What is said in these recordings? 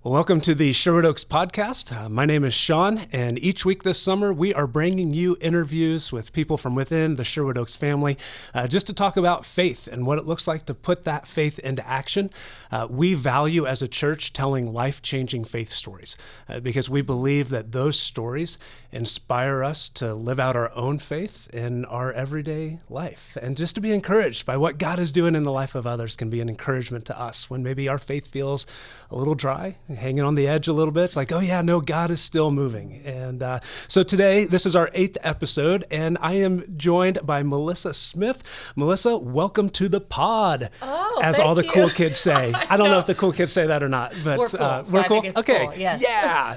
Well, welcome to the Sherwood Oaks podcast. My name is Shawn, and each week this summer, we are bringing you interviews with people from within the Sherwood Oaks family, just to talk about faith and what it looks like to put that faith into action. We value as a church telling life-changing faith stories because we believe that those stories inspire us to live out our own faith in our everyday life. And just to be encouraged by what God is doing in the life of others can be an encouragement to us when maybe our faith feels a little dry, hanging on the edge a little bit. It's like, oh yeah, no, God is still moving. And so today, this is our 8th episode, and I am joined by Melissa Smith. Melissa, welcome to the pod, as all the cool kids say. I don't know if the cool kids say that or not, but we're cool. We're cool. Okay, cool. Yes. Yeah.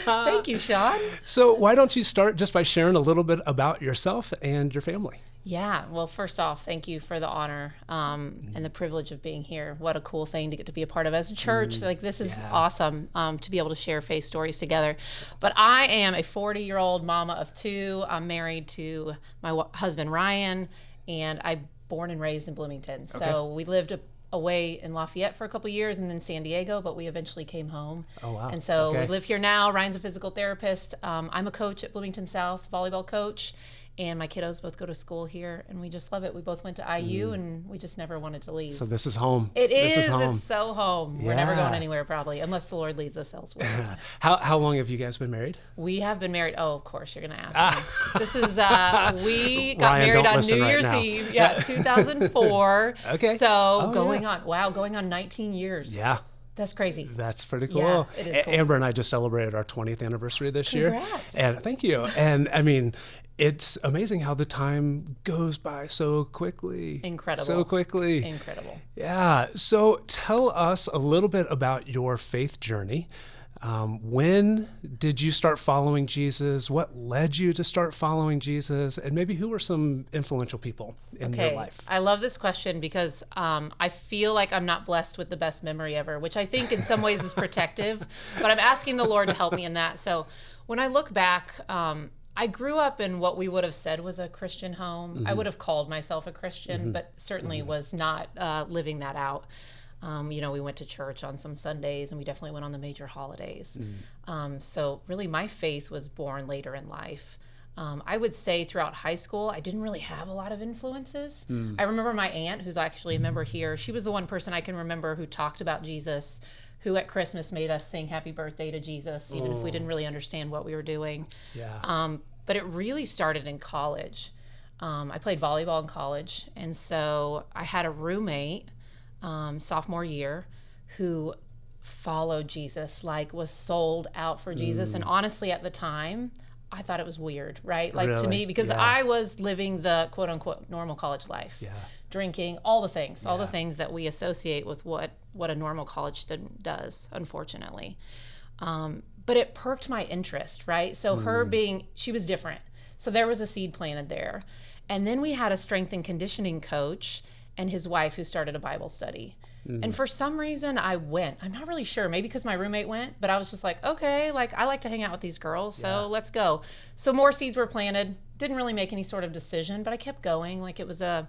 Thank you, Shawn. So why don't you start just by sharing a little bit about yourself and your family? Yeah. Well, first off, thank you for the honor and the privilege of being here. What a cool thing to get to be a part of as a church. This is awesome to be able to share faith stories together. But I am a 40-year-old mama of 2. I'm married to my husband, Ryan, and I'm born and raised in Bloomington. So we lived away in Lafayette for a couple of years and then San Diego, but we eventually came home. Oh, wow. And so we live here now. Ryan's a physical therapist. I'm a coach at Bloomington South, volleyball coach. And my kiddos both go to school here, and we just love it. We both went to IU, and we just never wanted to leave. So this is home. This is home. It's so home. Yeah. We're never going anywhere, probably, unless the Lord leads us elsewhere. How long have you guys been married? We have been married. Oh, of course, you're going to ask me. This is, we got Ryan, married on listen New right Year's now. Eve. Yeah, 2004. Okay. So going on 19 years. Yeah. That's crazy. That's pretty cool. Yeah, it is cool. Amber and I just celebrated our 20th anniversary this year. Congrats. And thank you. And I mean, it's amazing how the time goes by so quickly. Incredible. So quickly. Incredible. Yeah. So tell us a little bit about your faith journey. When did you start following Jesus? What led you to start following Jesus? And maybe who were some influential people in your life? I love this question because I feel like I'm not blessed with the best memory ever, which I think in some ways is protective, but I'm asking the Lord to help me in that. So when I look back, I grew up in what we would have said was a Christian home. I would have called myself a Christian, but certainly was not living that out. We went to church on some Sundays, and we definitely went on the major holidays. So really my faith was born later in life. I would say throughout high school, I didn't really have a lot of influences. I remember my aunt, who's actually a member here, she was the one person I can remember who talked about Jesus, who at Christmas made us sing happy birthday to Jesus, even if we didn't really understand what we were doing. Yeah. But it really started in college. I played volleyball in college, and so I had a roommate sophomore year who followed Jesus, was sold out for Jesus. And honestly, at the time, I thought it was weird, right? To me, because I was living the quote unquote normal college life, drinking, all the things that we associate with what a normal college student does, unfortunately. But it perked my interest, right? So she was different. So there was a seed planted there. And then we had a strength and conditioning coach and his wife who started a Bible study. And for some reason I went. I'm not really sure, maybe because my roommate went, but I was just like, okay, I like to hang out with these girls, so let's go. So more seeds were planted. Didn't really make any sort of decision, but I kept going. It was a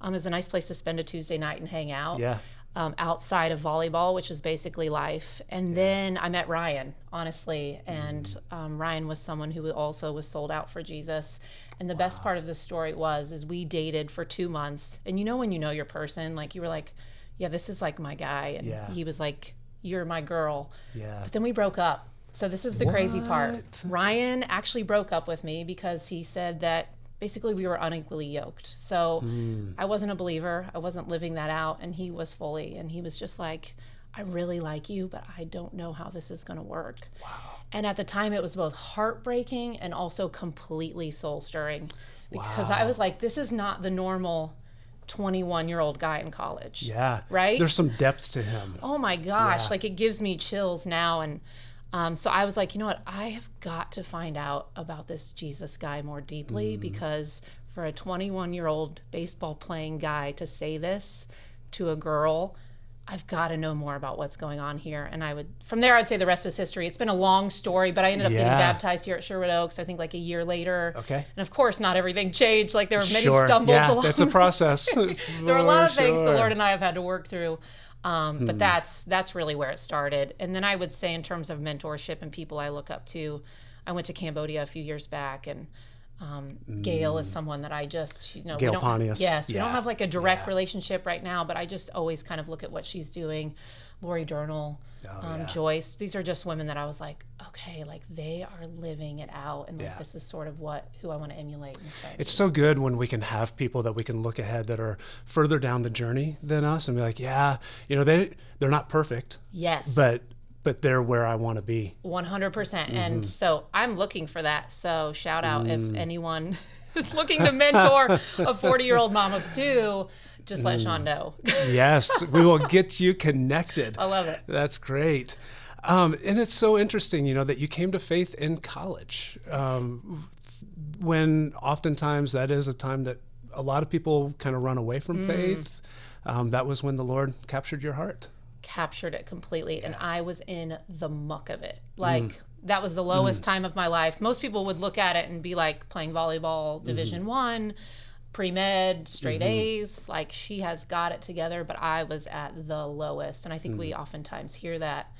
nice place to spend a Tuesday night and hang out. Yeah. Outside of volleyball, which was basically life. And then I met Ryan, honestly, and Ryan was someone who also was sold out for Jesus. And the best part of this story is we dated for 2 months. And when you know your person, you were like, yeah, this is my guy. And he was like, you're my girl. Yeah. But then we broke up. So this is the crazy part. Ryan actually broke up with me because he said that basically we were unequally yoked. So I wasn't a believer. I wasn't living that out. And he was fully. And he was just like, I really like you, but I don't know how this is going to work. Wow. And at the time, it was both heartbreaking and also completely soul-stirring. Because I was like, this is not the normal 21-year-old guy in college. Yeah. Right? There's some depth to him. Oh, my gosh. It gives me chills now. And so I was like, you know what? I have got to find out about this Jesus guy more deeply because for a 21-year-old baseball-playing guy to say this to a girl, I've got to know more about what's going on here. And from there, I'd say the rest is history. It's been a long story, but I ended up getting baptized here at Sherwood Oaks, I think a year later. Okay. And of course, not everything changed. There were many stumbles along. That's a process. There were a lot of things the Lord and I have had to work through. But that's really where it started. And then I would say in terms of mentorship and people I look up to, I went to Cambodia a few years back, and Gail is someone that I just, Gail Pontius. We don't have like a direct relationship right now, but I just always kind of look at what she's doing. Lori Durnall, Joyce. These are just women that I was like, okay, like they are living it out, and like this is sort of who I want to emulate and stuff. It's so good when we can have people that we can look ahead that are further down the journey than us and be like, they're not perfect. Yes. But they're where I want to be. 100%. And so I'm looking for that. So shout out if anyone is looking to mentor a 40-year-old mom of two. Just let Shawn know. Yes, we will get you connected. I love it. That's great. And it's so interesting, that you came to faith in college, when oftentimes that is a time that a lot of people kind of run away from faith. That was when the Lord captured your heart. Captured it completely. And I was in the muck of it. Like that was the lowest time of my life. Most people would look at it and be like playing volleyball, Division I, pre-med, straight A's, like she has got it together, but I was at the lowest. And I think we oftentimes hear that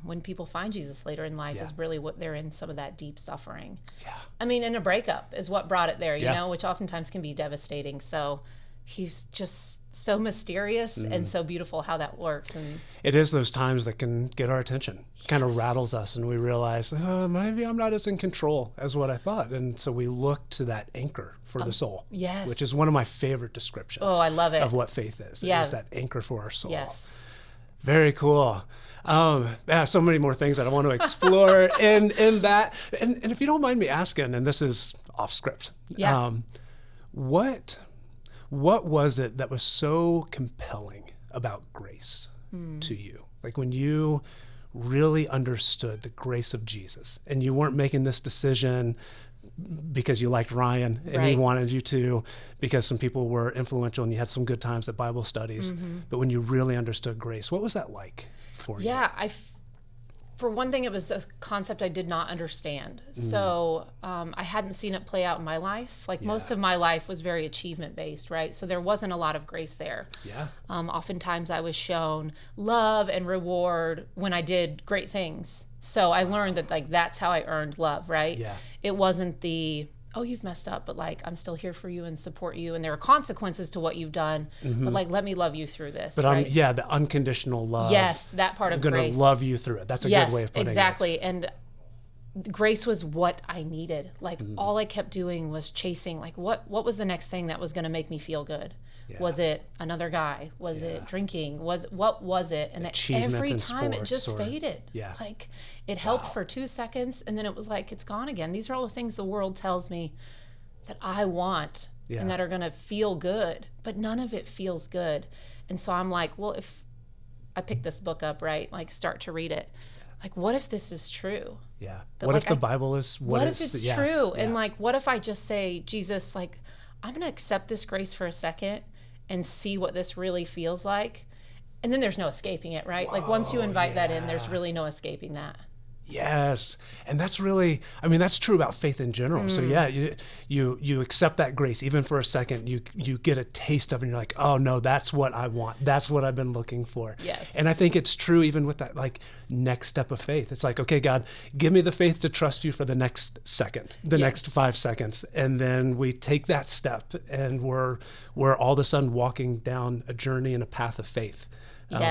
when people find Jesus later in life is really what they're in, some of that deep suffering. Yeah. I mean, and a breakup is what brought it there, you know, which oftentimes can be devastating. So he's just so mysterious and so beautiful how that works. And it is those times that can get our attention, kind of rattles us, and we realize, maybe I'm not as in control as what I thought. And so we look to that anchor for the soul, which is one of my favorite descriptions. Oh, I love it. Of what faith is. It is that anchor for our soul. Yes. Very cool. So many more things that I want to explore in that. And if you don't mind me asking, and this is off script, what was it that was so compelling about grace to you? Like when you really understood the grace of Jesus and you weren't making this decision because you liked Ryan and he wanted you to, because some people were influential and you had some good times at Bible studies, but when you really understood grace, what was that like for you? Yeah, for one thing, it was a concept I did not understand. So I hadn't seen it play out in my life. Like most of my life was very achievement-based, right? So there wasn't a lot of grace there. Yeah. Oftentimes I was shown love and reward when I did great things. So I learned that like that's how I earned love, right? Yeah. It wasn't you've messed up, but like I'm still here for you and support you, and there are consequences to what you've done, but like let me love you through this. But right? The unconditional love. Yes, that part of grace. I'm going to love you through it. That's a good way of putting it. Exactly. And grace was what I needed. Like all I kept doing was chasing like what was the next thing that was going to make me feel good? Yeah. Was it another guy? Was it drinking? What was it? And every time it just faded. Yeah. Like it helped for 2 seconds and then it was like it's gone again. These are all the things the world tells me that I want and that are going to feel good, but none of it feels good. And so I'm like, well, if I pick this book up, right? Like start to read it. Like what if this is true? Yeah. What if the Bible is what if it's true? Yeah. And like what if I just say, Jesus, like I'm going to accept this grace for a second and see what this really feels like. And then there's no escaping it, right? Whoa, like once you invite that in, there's really no escaping that. Yes. And that's really, that's true about faith in general. So you accept that grace, even for a second, you get a taste of it and you're like, oh no, that's what I want. That's what I've been looking for. Yes. And I think it's true even with that like next step of faith. It's like, okay, God, give me the faith to trust you for the next second, the next 5 seconds. And then we take that step and we're all of a sudden walking down a journey and a path of faith.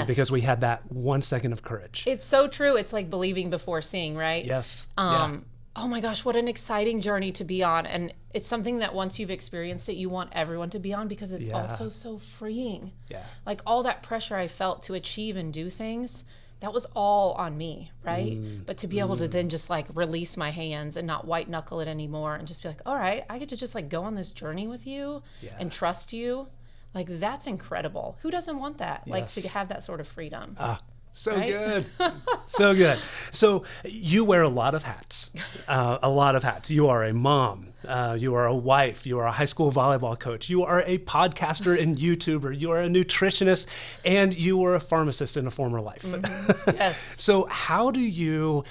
Because we had that 1 second of courage. It's so true. It's like believing before seeing, right? Yes. Oh my gosh, what an exciting journey to be on. And it's something that once you've experienced it, you want everyone to be on because it's also so freeing. Yeah. Like all that pressure I felt to achieve and do things, that was all on me, right? But to be able to then just like release my hands and not white knuckle it anymore and just be like, all right, I get to just like go on this journey with you and trust you. Like, that's incredible. Who doesn't want that? Yes. Like, to have that sort of freedom. So good. So good. So you wear a lot of hats, You are a mom. You are a wife. You are a high school volleyball coach. You are a podcaster and YouTuber. You are a nutritionist, and you were a pharmacist in a former life. Yes. So how do you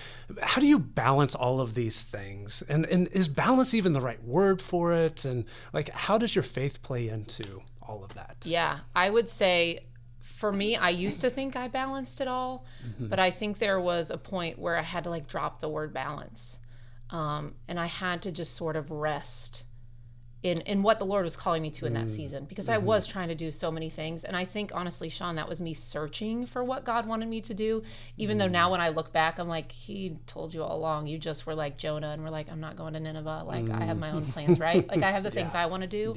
balance all of these things? And is balance even the right word for it? And like, how does your faith play into all of that? Yeah, I would say for me, I used to think I balanced it all, but I think there was a point where I had to like drop the word balance. And I had to just sort of rest in what the Lord was calling me to in that season, because I was trying to do so many things. And I think, honestly, Shawn, that was me searching for what God wanted me to do, even though now when I look back, I'm like, he told you all along. You just were like Jonah and we're like, I'm not going to Nineveh. Like, I have my own plans, right? Like, I have the things I want to do.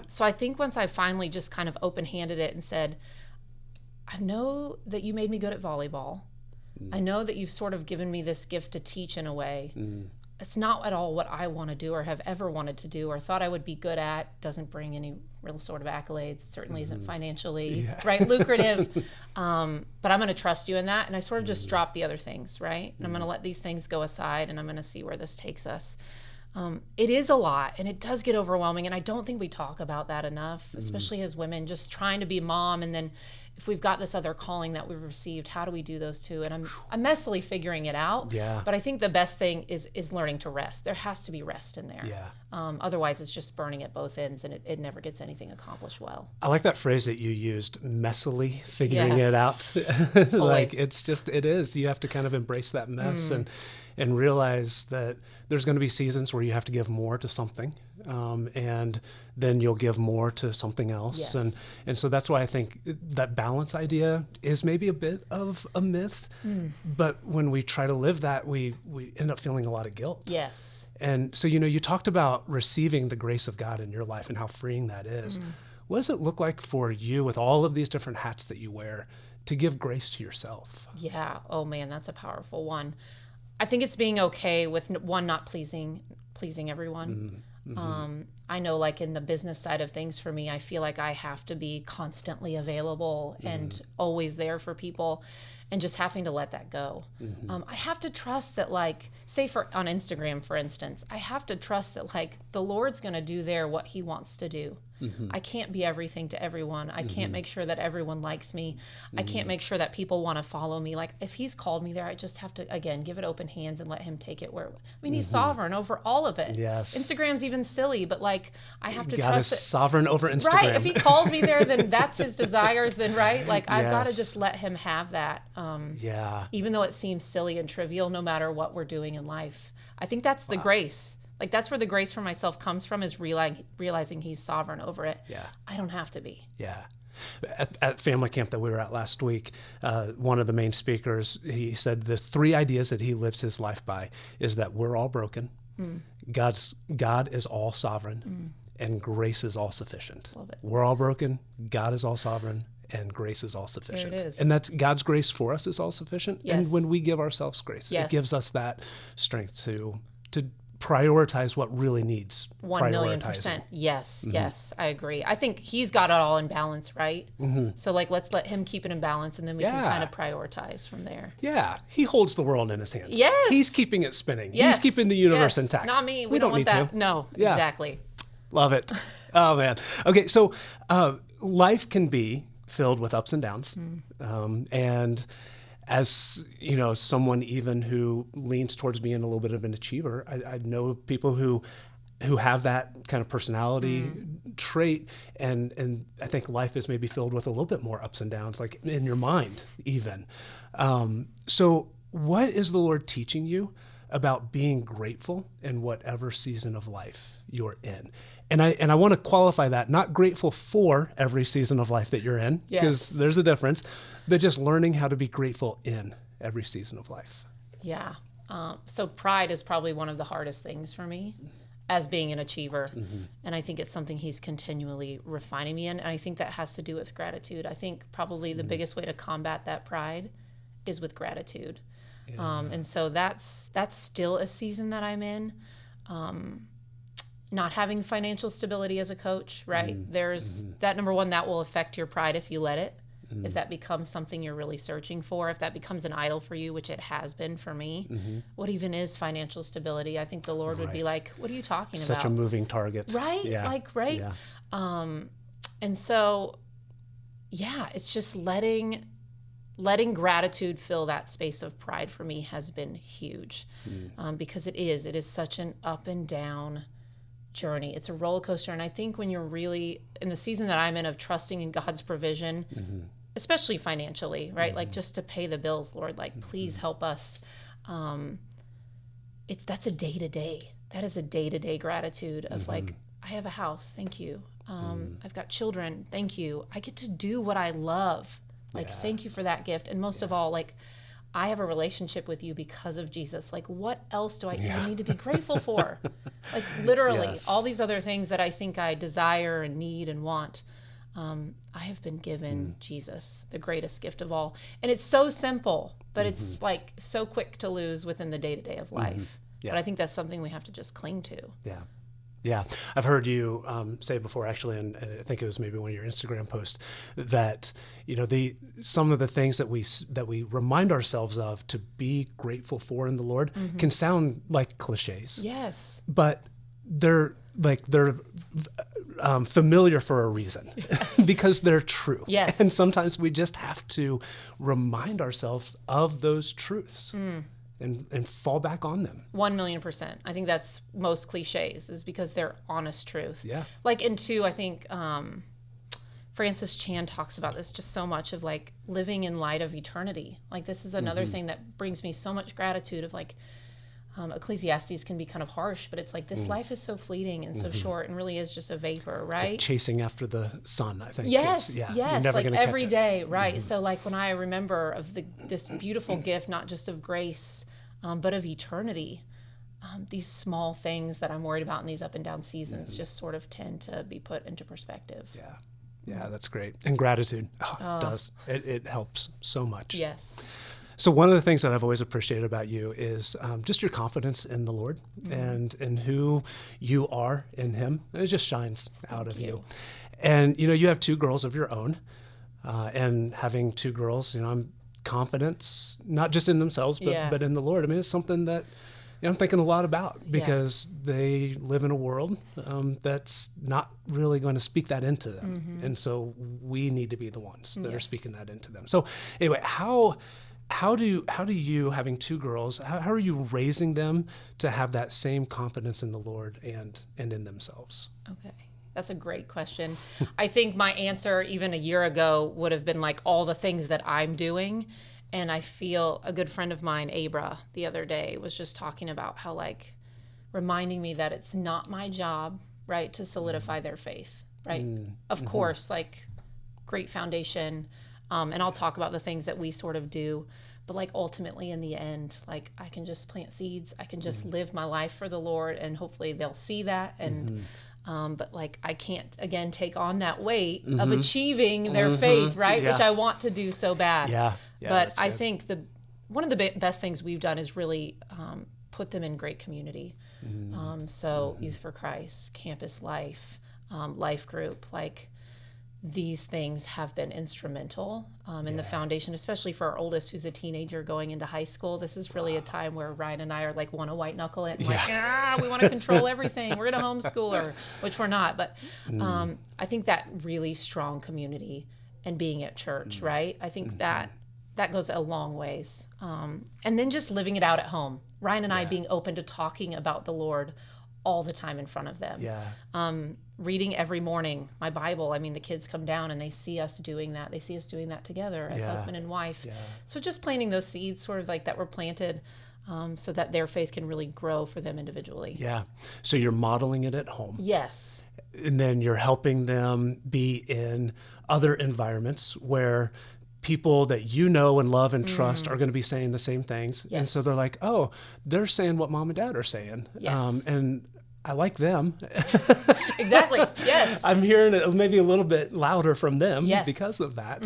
So I think once I finally just kind of open-handed it and said, I know that you made me good at volleyball. I know that you've sort of given me this gift to teach in a way. It's not at all what I want to do or have ever wanted to do or thought I would be good at. Doesn't bring any real sort of accolades. Certainly isn't financially lucrative. But I'm going to trust you in that. And I sort of just dropped the other things, right? And I'm going to let these things go aside, and I'm going to see where this takes us. It is a lot, and it does get overwhelming. And I don't think we talk about that enough, especially as women, just trying to be a mom. And then if we've got this other calling that we've received, how do we do those two? And I'm messily figuring it out. But I think the best thing is learning to rest. There has to be rest in there. Otherwise, it's just burning at both ends, and it never gets anything accomplished well. I like that phrase that you used, messily figuring it out. Like, it is. You have to kind of embrace that mess and realize that there's going to be seasons where you have to give more to something, and then you'll give more to something else. And so that's why I think that balance idea is maybe a bit of a myth, but when we try to live that, we end up feeling a lot of guilt. And so, you talked about receiving the grace of God in your life and how freeing that is. What does it look like for you, with all of these different hats that you wear, to give grace to yourself? Oh man, that's a powerful one. I think it's being okay with not pleasing everyone. I know, like, in the business side of things, for me, I feel like I have to be constantly available and always there for people, and just having to let that go. I have to trust that, like, say on Instagram, for instance, I have to trust that, like, the Lord's going to do there what he wants to do. I can't be everything to everyone. I can't make sure that everyone likes me. I can't make sure that people want to follow me. Like, if he's called me there, I just have to, again, give it open hands and let him take it where, he's sovereign over all of it. Instagram's even silly, but, like, I have to God trust is sovereign over Instagram. Right. If he calls me there, then that's his desires, then, right? Like, I've got to just let him have that. Even though it seems silly and trivial, no matter what we're doing in life. I think that's the grace. Like, that's where the grace for myself comes from, is realizing he's sovereign over it. I don't have to be. At family camp that we were at last week, one of the main speakers, he said the 3 ideas that he lives his life by is that we're all broken, God is all sovereign, and grace is all sufficient. Love it. We're all broken, God is all sovereign, and grace is all sufficient. There it is. And that's God's grace for us is all sufficient. And when we give ourselves grace, it gives us that strength to prioritize what really needs 1,000,000%. Yes, I agree. I think he's got it all in balance, right? So, like, let's let him keep it in balance, and then we can kind of prioritize from there. He holds the world in his hands. He's keeping it spinning. He's keeping the universe intact. Not me. We don't want that. To. No, exactly. Love it. Oh, man. Okay, so life can be filled with ups and downs, and as someone even who leans towards being a little bit of an achiever, I know people who have that kind of personality trait, and I think life is maybe filled with a little bit more ups and downs, like in your mind even. So what is the Lord teaching you about being grateful in whatever season of life you're in? And I want to qualify that, not grateful for every season of life that you're in, because there's a difference, but just learning how to be grateful in every season of life. So pride is probably one of the hardest things for me as being an achiever. And I think it's something he's continually refining me in. And I think that has to do with gratitude. I think probably the biggest way to combat that pride is with gratitude. And so that's still a season that I'm in. Not having financial stability as a coach, right? There's that, number one, that will affect your pride if you let it. If that becomes something you're really searching for, if that becomes an idol for you, which it has been for me. What even is financial stability? I think the Lord would be like, what are you talking about? Such a moving target. Right? And so, it's just letting gratitude fill that space of pride for me has been huge. Because it is such an up and down journey. It's a roller coaster. And I think when you're really in the season that I'm in of trusting in God's provision, especially financially, right? Like just to pay the bills, Lord, like please help us. That's a day-to-day. That is a day-to-day gratitude of like, I have a house, thank you. I've got children, thank you. I get to do what I love. Like, thank you for that gift. And most of all, like, I have a relationship with you because of Jesus. Like, what else do I even need to be grateful for? Like, literally, all these other things that I think I desire and need and want. I have been given Jesus, the greatest gift of all. And it's so simple, but it's like so quick to lose within the day-to-day of life. But I think that's something we have to just cling to. Yeah, I've heard you say before, actually, and I think it was maybe one of your Instagram posts, that some of the things that we remind ourselves of to be grateful for in the Lord can sound like cliches. Yes, but they're familiar for a reason because they're true. Yes, and sometimes we just have to remind ourselves of those truths. And fall back on them. 1,000,000%. I think that's most cliches is because they're honest truth. Yeah. Like in 2, I think Francis Chan talks about this just so much of like living in light of eternity. Like this is another thing that brings me so much gratitude of like Ecclesiastes can be kind of harsh, but it's like this life is so fleeting and so short and really is just a vapor, right? It's like chasing after the sun, I think. Yes, You're yes, never like gonna catch every it. day, right? So like when I remember of this beautiful gift, not just of grace, but of eternity, these small things that I'm worried about in these up and down seasons just sort of tend to be put into perspective. Yeah, that's great. And gratitude, it does. It helps so much. Yes. So one of the things that I've always appreciated about you is just your confidence in the Lord and in who you are in Him. It just shines out of you. And, you have 2 girls of your own. And having 2 girls, I'm confidence, not just in themselves, but in the Lord. I mean, it's something that I'm thinking a lot about because they live in a world that's not really going to speak that into them. And so we need to be the ones that are speaking that into them. So anyway, how do you, having 2 girls, how are you raising them to have that same confidence in the Lord and in themselves? Okay. That's a great question. I think my answer even a year ago would have been like all the things that I'm doing. And I feel a good friend of mine, Abra, the other day was just talking about how like reminding me that it's not my job, right, to solidify their faith, right? Of course, like great foundation. And I'll talk about the things that we sort of do. But like ultimately in the end, like I can just plant seeds. I can just live my life for the Lord and hopefully they'll see that. And but like I can't again take on that weight of achieving their faith, right? Which I want to do so bad. But I think one of the best things we've done is really put them in great community. So Youth for Christ, Campus Life, Life Group, like these things have been instrumental in the foundation, especially for our oldest who's a teenager going into high school. This is really a time where Ryan and I are like want to white knuckle it and we want to control everything. We're going to homeschool her, which we're not. But I think that really strong community and being at church, right? I think that goes a long ways. And then just living it out at home. Ryan and I being open to talking about the Lord all the time in front of them. Reading every morning my Bible. I mean, the kids come down and they see us doing that. They see us doing that together as husband and wife. So just planting those seeds sort of like that were planted so that their faith can really grow for them individually. So you're modeling it at home. Yes. And then you're helping them be in other environments where people that you know and love and trust are going to be saying the same things. And so they're like, oh, they're saying what mom and dad are saying. And I like them. Exactly. Yes. I'm hearing it maybe a little bit louder from them because of that.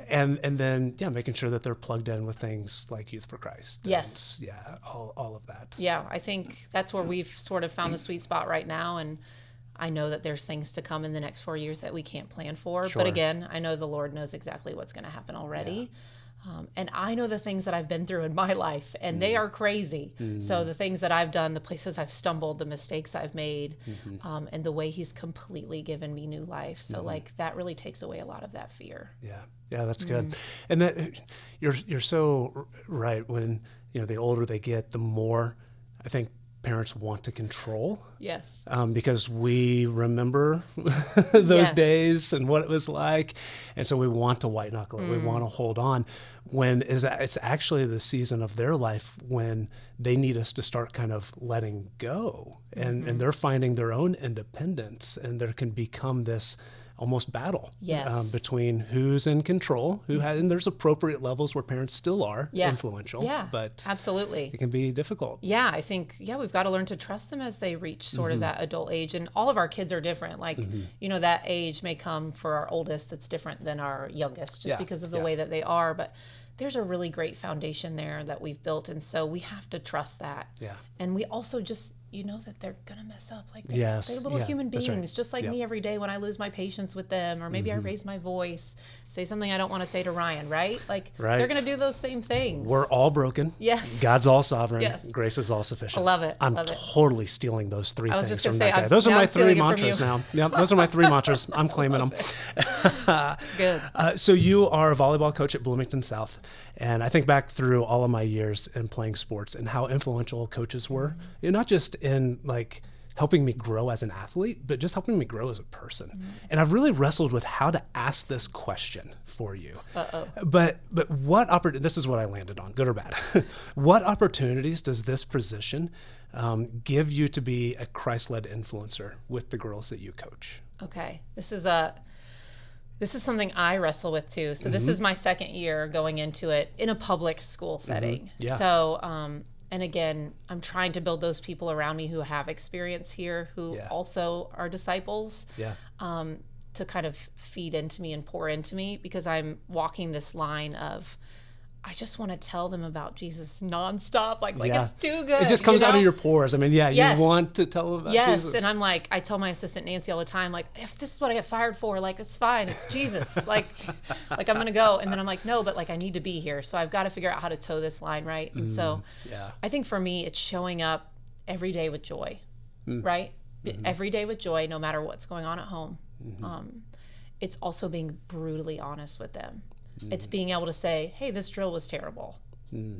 And then, making sure that they're plugged in with things like Youth for Christ. Yes. All of that. Yeah. I think that's where we've sort of found the sweet spot right now. And I know that there's things to come in the next 4 years that we can't plan for. But again, I know the Lord knows exactly what's going to happen already. And I know the things that I've been through in my life, and they are crazy. So the things that I've done, the places I've stumbled, the mistakes I've made, and the way He's completely given me new life. So like that really takes away a lot of that fear. Yeah, that's good. And that you're so right. When the older they get, the more I think parents want to control. Yes. Because we remember those days and what it was like. And so we want to white knuckle it. We want to hold on when it's actually the season of their life when they need us to start kind of letting go. And they're finding their own independence, and there can become this almost battle between who's in control, and there's appropriate levels where parents still are influential, but absolutely, it can be difficult. Yeah, I think, we've got to learn to trust them as they reach sort of that adult age. And all of our kids are different. Like, that age may come for our oldest that's different than our youngest just because of the way that they are. But there's a really great foundation there that we've built. And so we have to trust that. Yeah. And we also just, that they're going to mess up. Like they're little human beings, just like me every day when I lose my patience with them, or maybe I raise my voice, say something I don't want to say to Ryan, right? Like they're going to do those same things. We're all broken. Yes. God's all sovereign. Yes. Grace is all sufficient. I love it. I'm totally stealing those three things from that guy. Those are my three mantras now. Yeah, those are my three mantras. I'm claiming them. Good. So you are a volleyball coach at Bloomington South. And I think back through all of my years in playing sports and how influential coaches were, not just in like helping me grow as an athlete, but just helping me grow as a person. And I've really wrestled with how to ask this question for you. But this is what I landed on, good or bad. What opportunities does this position give you to be a Christ-led influencer with the girls that you coach? Okay, this is something I wrestle with too. So this is my second year going into it in a public school setting. Yeah. So, and again, I'm trying to build those people around me who have experience here, who also are disciples, to kind of feed into me and pour into me, because I'm walking this line of, I just want to tell them about Jesus nonstop. Like it's too good. It just comes out of your pores. I mean, you want to tell them about Jesus. Yes, and I'm like, I tell my assistant Nancy all the time, like, if this is what I get fired for, like, it's fine. It's Jesus. like I'm going to go. And then I'm like, no, but like, I need to be here. So I've got to figure out how to toe this line, right? And so I think for me, it's showing up every day with joy, right? Every day with joy, no matter what's going on at home. It's also being brutally honest with them. It's being able to say, hey, this drill was terrible.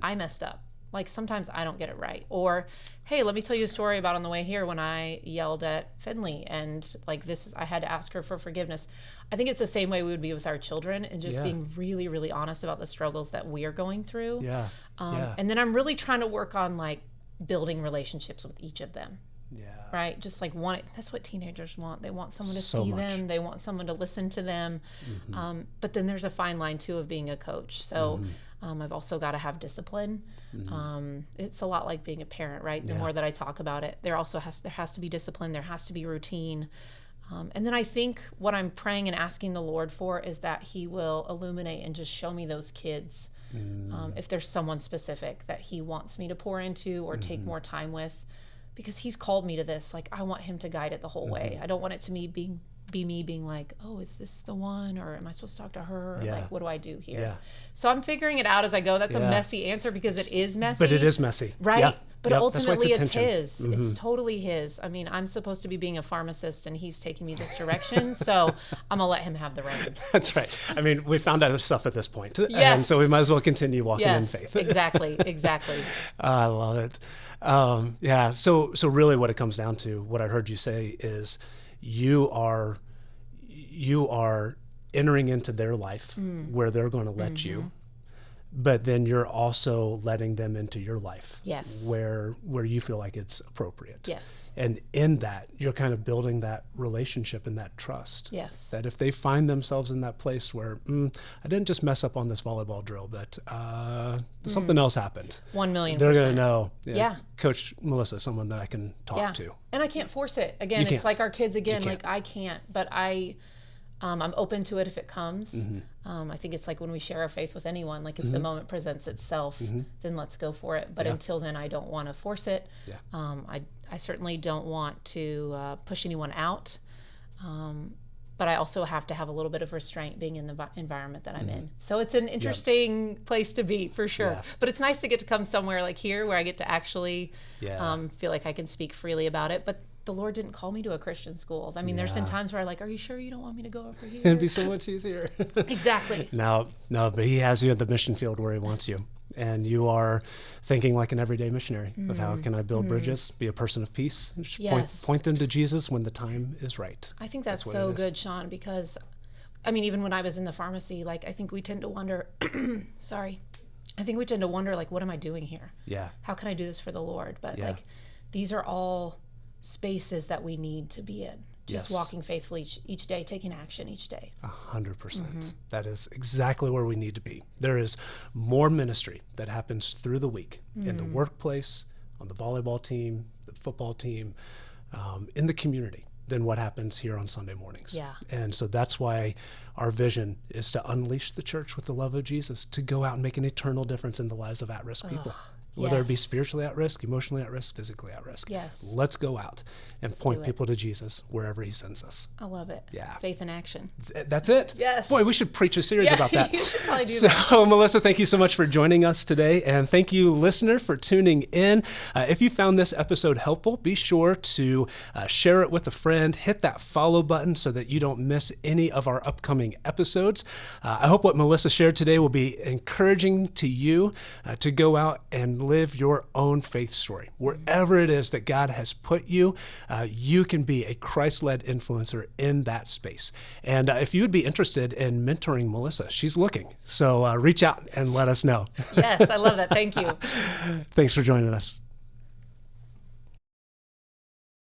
I messed up. Like sometimes I don't get it right. Or, hey, let me tell you a story about on the way here when I yelled at Finley and like I had to ask her for forgiveness. I think it's the same way we would be with our children, and just being really, really honest about the struggles that we are going through. And then I'm really trying to work on like building relationships with each of them. Right? Just like that's what teenagers want. They want someone to see them. They want someone to listen to them. But then there's a fine line too of being a coach. So I've also got to have discipline. It's a lot like being a parent, right? The more that I talk about it, there has to be discipline. There has to be routine. And then I think what I'm praying and asking the Lord for is that he will illuminate and just show me those kids. If there's someone specific that he wants me to pour into or take more time with. Because he's called me to this. Like, I want him to guide it the whole way. I don't want it to be me being like, oh, is this the one? Or am I supposed to talk to her? Or like, what do I do here? So I'm figuring it out as I go. That's a messy answer because it is messy. But it is messy. Right? But ultimately it's his. It's totally his. I mean, I'm supposed to be being a pharmacist and he's taking me this direction. So I'm going to let him have the reins. That's right. I mean, we found out stuff at this point. And so we might as well continue walking in faith. Exactly. I love it. So really what it comes down to, what I heard you say is you are entering into their life where they're going to let you, but then you're also letting them into your life where you feel like it's appropriate. And in that, you're kind of building that relationship and that trust. That if they find themselves in that place where I didn't just mess up on this volleyball drill, but something else happened. 1,000,000%. They're going to know. Coach Melissa, someone that I can talk to. And I can't force it. Again, it's like our kids again. Like I can't, but I'm open to it if it comes. I think it's like when we share our faith with anyone, like if the moment presents itself, then let's go for it. But until then, I don't want to force it. I certainly don't want to push anyone out. But I also have to have a little bit of restraint being in the environment that I'm in. So it's an interesting place to be for sure. But it's nice to get to come somewhere like here where I get to actually feel like I can speak freely about it. But the Lord didn't call me to a Christian school. I mean, there's been times where I'm like, are you sure you don't want me to go over here? It'd be so much easier. Exactly. No, but he has you at the mission field where he wants you. and you are thinking like an everyday missionary of how can I build bridges, be a person of peace, and just point them to Jesus when the time is right. I think that's so good, Shawn, because I mean, even when I was in the pharmacy, like, I think we tend to wonder, like, what am I doing here? Yeah. How can I do this for the Lord? But like, these are all spaces that we need to be in. Just walking faithfully each day, taking action each day. 100%. That is exactly where we need to be. There is more ministry that happens through the week in the workplace, on the volleyball team, the football team, in the community than what happens here on Sunday mornings. Yeah. And so that's why our vision is to unleash the church with the love of Jesus, to go out and make an eternal difference in the lives of at-risk people. Whether it be spiritually at risk, emotionally at risk, physically at risk. Yes. Let's go out and point people to Jesus wherever he sends us. I love it. Yeah. Faith in action. That's it. Yes. Boy, we should preach a series about that. You should probably do that. So, Melissa, thank you so much for joining us today. And thank you, listener, for tuning in. If you found this episode helpful, be sure to share it with a friend. Hit that follow button so that you don't miss any of our upcoming episodes. I hope what Melissa shared today will be encouraging to you to go out and live your own faith story. Wherever it is that God has put you, you can be a Christ-led influencer in that space. And if you would be interested in mentoring Melissa, she's looking. So reach out and let us know. Yes, I love that. Thank you. Thanks for joining us.